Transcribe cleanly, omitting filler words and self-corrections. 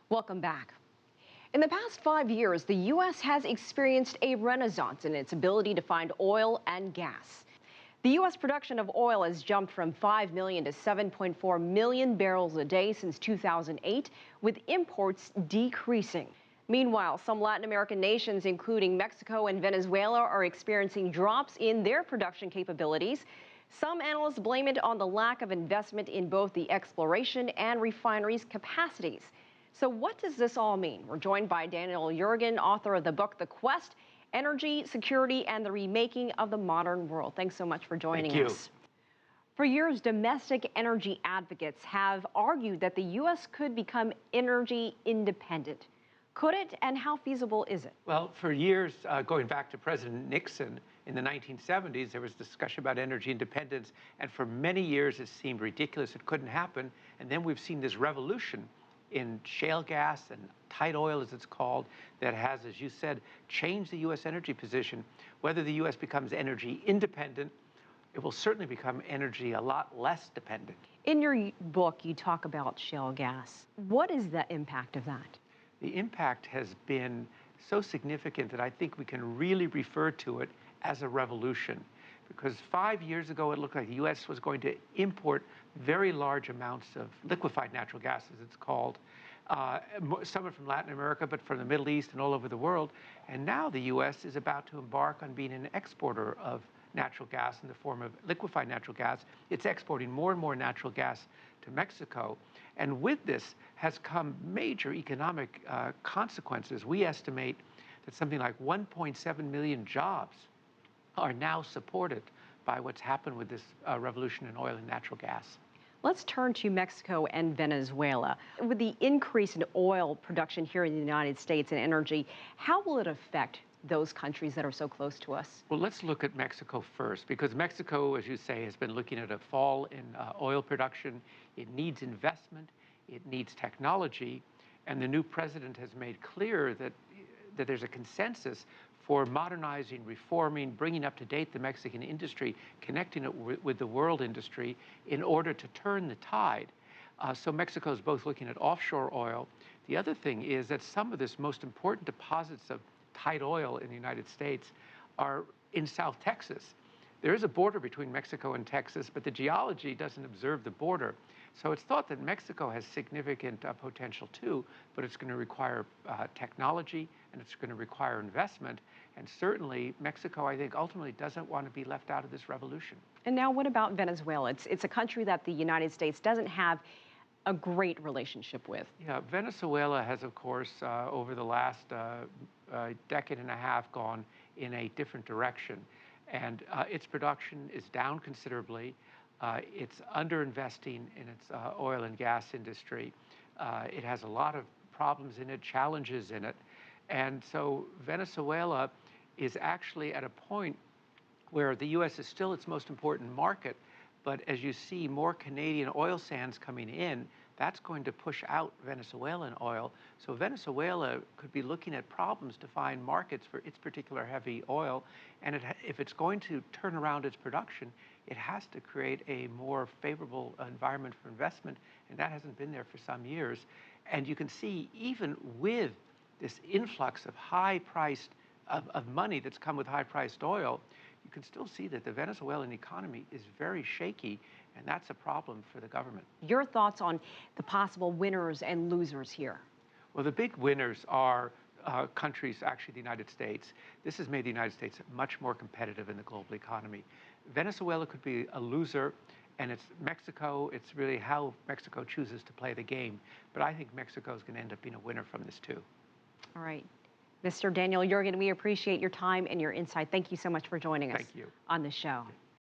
Welcome back. In the past 5 years, the U.S. has experienced a renaissance in its ability to find oil and gas. The U.S. production of oil has jumped from 5 million to 7.4 million barrels a day since 2008, with imports decreasing. Meanwhile, some Latin American nations, including Mexico and Venezuela, are experiencing drops in their production capabilities. Some analysts blame it on the lack of investment in both the exploration and refineries capacities. So what does this all mean? We're joined by Daniel Yergin, author of the book, The Quest, Energy, Security, and the Remaking of the Modern World. Thanks so much for joining us. For years, domestic energy advocates have argued that the U.S. could become energy independent. Could it, and how feasible is it? Well, for years, going back to President Nixon in the 1970s, there was discussion about energy independence, and for many years it seemed ridiculous, it couldn't happen. And then we've seen this revolution in shale gas and tight oil, as it's called, that has, as you said, changed the U.S. energy position. Whether the U.S. becomes energy independent, it will certainly become energy a lot less dependent. In your book, you talk about shale gas. What is the impact of that? The impact has been so significant that I think we can really refer to it as a revolution. Because 5 years ago, it looked like the U.S. was going to import very large amounts of liquefied natural gas, as it's called, some from Latin America, but from the Middle East and all over the world. And now the U.S. is about to embark on being an exporter of natural gas in the form of liquefied natural gas. It's exporting more and more natural gas to Mexico. And with this has come major economic consequences. We estimate that something like 1.7 million jobs are now supported by what's happened with this revolution in oil and natural gas. Let's turn to Mexico and Venezuela. With the increase in oil production here in the United States and energy, how will it affect those countries that are so close to us? Well, let's look at Mexico first, because Mexico, as you say, has been looking at a fall in oil production. It needs investment, it needs technology, and the new president has made clear that there's a consensus for modernizing, reforming, bringing up to date the Mexican industry, connecting it with the world industry in order to turn the tide. So Mexico is both looking at offshore oil. The other thing is that some of this most important deposits of tight oil in the United States are in South Texas. There is a border between Mexico and Texas, but the geology doesn't observe the border. So it's thought that Mexico has significant potential too, but it's going to require technology, and it's going to require investment. And certainly Mexico, I think, ultimately doesn't want to be left out of this revolution. And now what about Venezuela? It's a country that the United States doesn't have a great relationship with. Yeah, Venezuela has, of course, over the last decade and a half gone in a different direction. And its production is down considerably. It's underinvesting in its oil and gas industry. It has a lot of problems in it, challenges in it. And so Venezuela is actually at a point where the U.S. is still its most important market. But as you see more Canadian oil sands coming in, that's going to push out Venezuelan oil. So Venezuela could be looking at problems to find markets for its particular heavy oil. And if it's going to turn around its production, it has to create a more favorable environment for investment. And that hasn't been there for some years. And you can see, even with this influx of high-priced, of money that's come with high-priced oil, you can still see that the Venezuelan economy is very shaky, and that's a problem for the government. Your thoughts on the possible winners and losers here? Well, the big winners are countries, actually the United States. This has made the United States much more competitive in the global economy. Venezuela could be a loser, and it's Mexico. It's really how Mexico chooses to play the game. But I think Mexico is going to end up being a winner from this too. All right. Mr. Daniel Yergin, we appreciate your time and your insight. Thank you so much for joining us on the show.